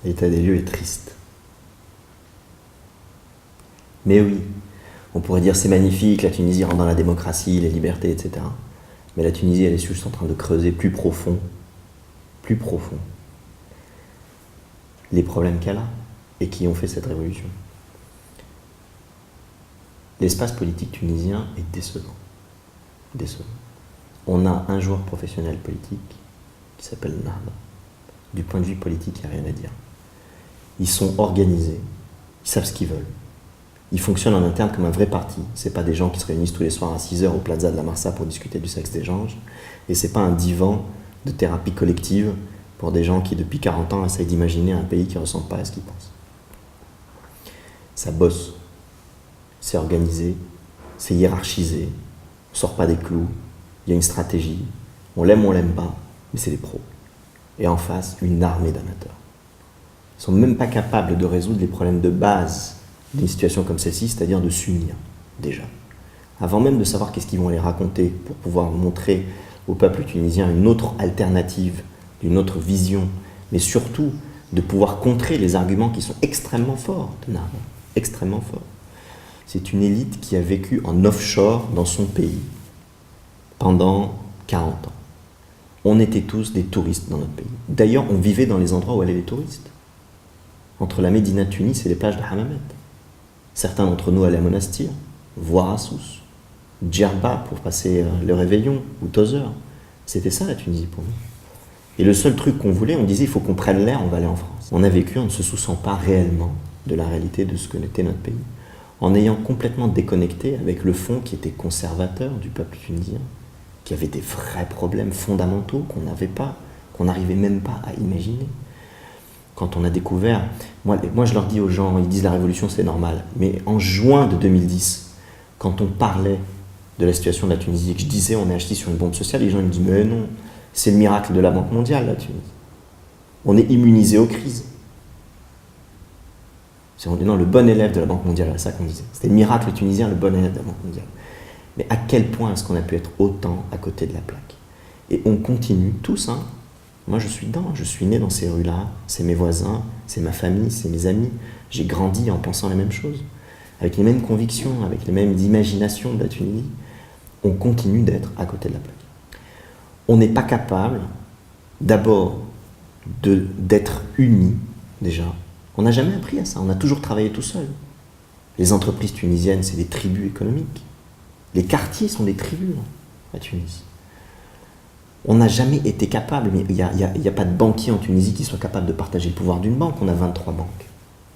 L'état des lieux est triste. Mais oui, on pourrait dire c'est magnifique, la Tunisie rentre dans la démocratie, les libertés, etc. Mais la Tunisie, elle est juste en train de creuser plus profond, les problèmes qu'elle a et qui ont fait cette révolution. L'espace politique tunisien est décevant. On a un joueur professionnel politique qui s'appelle Nahda. Du point de vue politique, il n'y a rien à dire. Ils sont organisés, ils savent ce qu'ils veulent. Ils fonctionnent en interne comme un vrai parti. Ce n'est pas des gens qui se réunissent tous les soirs à 6h au Plaza de la Marsa pour discuter du sexe des anges. Et ce n'est pas un divan de thérapie collective pour des gens qui, depuis 40 ans, essayent d'imaginer un pays qui ne ressemble pas à ce qu'ils pensent. Ça bosse. C'est organisé. C'est hiérarchisé. On ne sort pas des clous. Il y a une stratégie. On l'aime ou on l'aime pas. Mais c'est des pros. Et en face, une armée d'amateurs. Ils ne sont même pas capables de résoudre les problèmes de base d'une situation comme celle-ci, c'est-à-dire de s'unir, déjà. Avant même de savoir qu'est-ce qu'ils vont aller raconter pour pouvoir montrer au peuple tunisien une autre alternative, une autre vision, mais surtout de pouvoir contrer les arguments qui sont extrêmement forts de Nahda, extrêmement forts. C'est une élite qui a vécu en offshore dans son pays pendant 40 ans. On était tous des touristes dans notre pays. D'ailleurs, on vivait dans les endroits où allaient les touristes. Entre la Médina de Tunis et les plages de Hammamet. Certains d'entre nous allaient à Monastir, voire à Sousse, Djerba pour passer le réveillon, ou Tozeur. C'était ça la Tunisie pour nous. Et le seul truc qu'on voulait, on disait il faut qu'on prenne l'air, on va aller en France. On a vécu en ne se souciant pas réellement de la réalité de ce que n'était notre pays. En ayant complètement déconnecté avec le fond qui était conservateur du peuple tunisien, qui avait des vrais problèmes fondamentaux qu'on n'avait pas, qu'on n'arrivait même pas à imaginer. Quand on a découvert, moi je leur dis aux gens, ils disent la révolution c'est normal, mais en juin de 2010, quand on parlait de la situation de la Tunisie et que je disais on est acheté sur une bombe sociale, les gens ils me disent mais non, c'est le miracle de la Banque mondiale la Tunisie. On est immunisé aux crises. On dit non, le bon élève de la Banque mondiale, c'est ça qu'on disait. C'était le miracle tunisien, le bon élève de la Banque mondiale. Mais à quel point est-ce qu'on a pu être autant à côté de la plaque? Et on continue tous, hein. Moi, je suis dedans, je suis né dans ces rues-là, c'est mes voisins, c'est ma famille, c'est mes amis. J'ai grandi en pensant les mêmes choses, avec les mêmes convictions, avec les mêmes imaginations de la Tunisie. On continue d'être à côté de la plaque. On n'est pas capable, d'abord, d'être unis, déjà. On n'a jamais appris à ça, on a toujours travaillé tout seul. Les entreprises tunisiennes, c'est des tribus économiques. Les quartiers sont des tribus, à Tunisie. On n'a jamais été capable, mais il n'y a pas de banquier en Tunisie qui soit capable de partager le pouvoir d'une banque. On a 23 banques.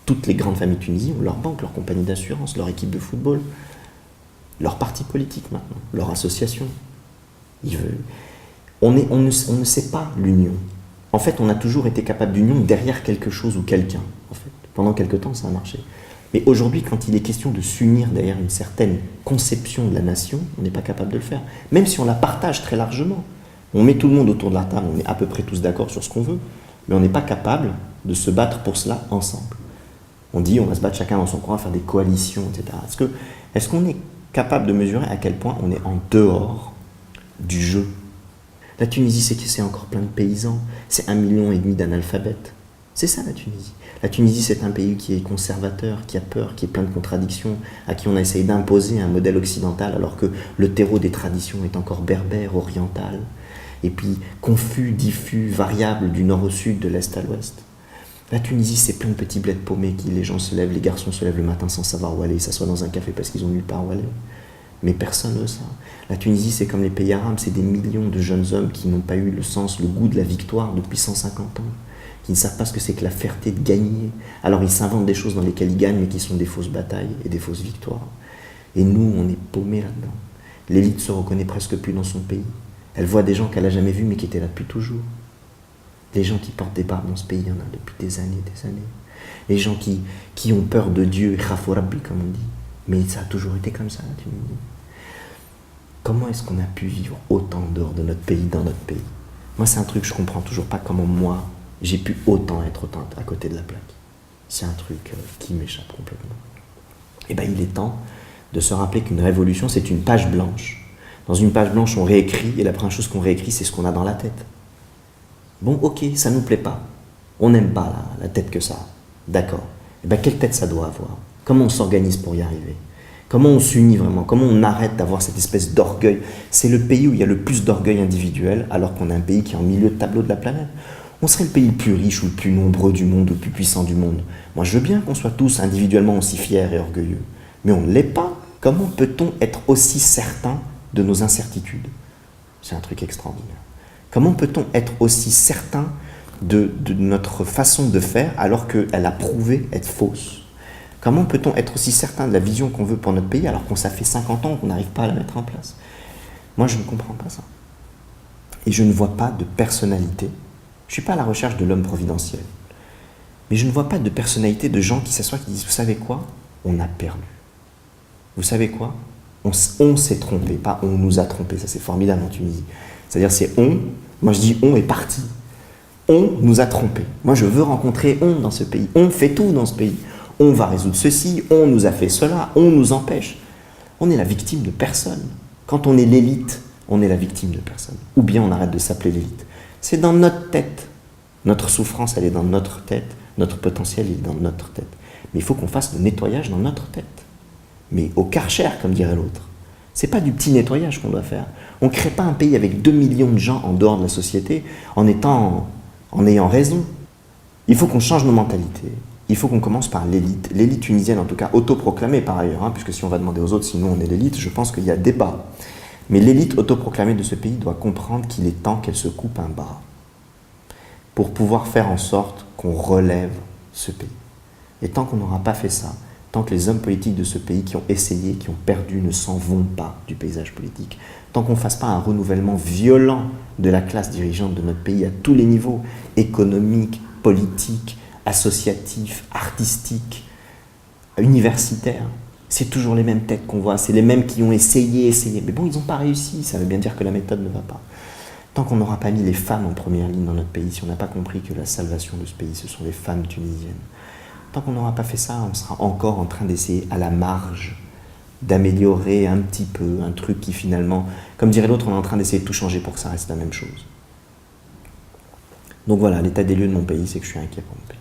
Toutes les grandes familles tunisiennes ont leur banque, leur compagnie d'assurance, leur équipe de football, leur parti politique maintenant, leur association. On ne sait pas l'union. En fait, on a toujours été capable d'union derrière quelque chose ou quelqu'un. En fait. Pendant quelque temps, ça a marché. Mais aujourd'hui, quand il est question de s'unir derrière une certaine conception de la nation, on n'est pas capable de le faire. Même si on la partage très largement. On met tout le monde autour de la table, on est à peu près tous d'accord sur ce qu'on veut, mais on n'est pas capable de se battre pour cela ensemble. On dit on va se battre chacun dans son coin, faire des coalitions, etc. Est-ce qu'on est capable de mesurer à quel point on est en dehors du jeu? La Tunisie, c'est encore plein de paysans, c'est 1,5 million d'analphabètes. C'est ça la Tunisie. La Tunisie, c'est un pays qui est conservateur, qui a peur, qui est plein de contradictions, à qui on a essayé d'imposer un modèle occidental alors que le terreau des traditions est encore berbère, oriental, et puis confus, diffus, variable du nord au sud, de l'est à l'ouest. La Tunisie, c'est plein de petits bleds paumés qui les gens se lèvent, les garçons se lèvent le matin sans savoir où aller, ils s'assoient dans un café parce qu'ils ont nulle part où aller. Mais personne ne ça. La Tunisie, c'est comme les pays arabes, c'est des millions de jeunes hommes qui n'ont pas eu le sens, le goût de la victoire depuis 150 ans, qui ne savent pas ce que c'est que la fierté de gagner. Alors ils s'inventent des choses dans lesquelles ils gagnent, mais qui sont des fausses batailles et des fausses victoires. Et nous, on est paumés là-dedans. L'élite ne se reconnaît presque plus dans son pays. Elle voit des gens qu'elle n'a jamais vus, mais qui étaient là depuis toujours. Les gens qui portent des barbes dans ce pays, il y en a depuis des années, des années. Les gens qui ont peur de Dieu, Khafou Rabbi, comme on dit. Mais ça a toujours été comme ça, tu me dis. Comment est-ce qu'on a pu vivre autant dehors de notre pays, dans notre pays? Moi, c'est un truc que je ne comprends toujours pas, comment moi, j'ai pu autant être autant à côté de la plaque. C'est un truc qui m'échappe complètement. Et bien, il est temps de se rappeler qu'une révolution, c'est une page blanche. Dans une page blanche, on réécrit, et la première chose qu'on réécrit, c'est ce qu'on a dans la tête. Bon, ok, ça ne nous plaît pas. On n'aime pas la tête que ça a. D'accord. Eh bien, quelle tête ça doit avoir? Comment on s'organise pour y arriver? Comment on s'unit vraiment? Comment on arrête d'avoir cette espèce d'orgueil? C'est le pays où il y a le plus d'orgueil individuel, alors qu'on est un pays qui est en milieu de tableau de la planète. On serait le pays le plus riche ou le plus nombreux du monde, ou le plus puissant du monde. Moi, je veux bien qu'on soit tous individuellement aussi fiers et orgueilleux. Mais on ne l'est pas. Comment peut-on être aussi certain de nos incertitudes? C'est un truc extraordinaire. Comment peut-on être aussi certain de notre façon de faire alors qu'elle a prouvé être fausse? Comment peut-on être aussi certain de la vision qu'on veut pour notre pays alors qu'on ça fait 50 ans qu'on n'arrive pas à la mettre en place? Moi, je ne comprends pas ça. Et je ne vois pas de personnalité. Je ne suis pas à la recherche de l'homme providentiel. Mais je ne vois pas de personnalité de gens qui s'assoient et qui disent « Vous savez quoi? On a perdu. Vous savez quoi? On s'est trompé. » Pas « on nous a trompé ». Ça, c'est formidable en Tunisie. C'est-à-dire c'est « on ». Moi, je dis « on est parti ». On nous a trompés. Moi, je veux rencontrer « on » dans ce pays. On fait tout dans ce pays. On va résoudre ceci, on nous a fait cela, on nous empêche. On est la victime de personne. Quand on est l'élite, on est la victime de personne. Ou bien on arrête de s'appeler l'élite. C'est dans notre tête. Notre souffrance, elle est dans notre tête. Notre potentiel, il est dans notre tête. Mais il faut qu'on fasse le nettoyage dans notre tête. Mais au Karcher, comme dirait l'autre. C'est pas du petit nettoyage qu'on doit faire. On ne crée pas un pays avec 2 millions de gens en dehors de la société en ayant raison. Il faut qu'on change nos mentalités. Il faut qu'on commence par l'élite tunisienne, en tout cas autoproclamée par ailleurs, hein, puisque si on va demander aux autres, sinon on est l'élite, je pense qu'il y a débat. Mais l'élite autoproclamée de ce pays doit comprendre qu'il est temps qu'elle se coupe un bras pour pouvoir faire en sorte qu'on relève ce pays. Et tant qu'on n'aura pas fait ça, tant que les hommes politiques de ce pays qui ont essayé, qui ont perdu, ne s'en vont pas du paysage politique, tant qu'on ne fasse pas un renouvellement violent de la classe dirigeante de notre pays à tous les niveaux, économique, politique, associatif, artistique, universitaire, c'est toujours les mêmes têtes qu'on voit, c'est les mêmes qui ont essayé, mais bon, ils n'ont pas réussi, ça veut bien dire que la méthode ne va pas. Tant qu'on n'aura pas mis les femmes en première ligne dans notre pays, si on n'a pas compris que la salvation de ce pays, ce sont les femmes tunisiennes, tant qu'on n'aura pas fait ça, on sera encore en train d'essayer à la marge d'améliorer un petit peu un truc qui finalement, comme dirait l'autre, on est en train d'essayer de tout changer pour que ça reste la même chose. Donc voilà, l'état des lieux de mon pays, c'est que je suis inquiet pour mon pays.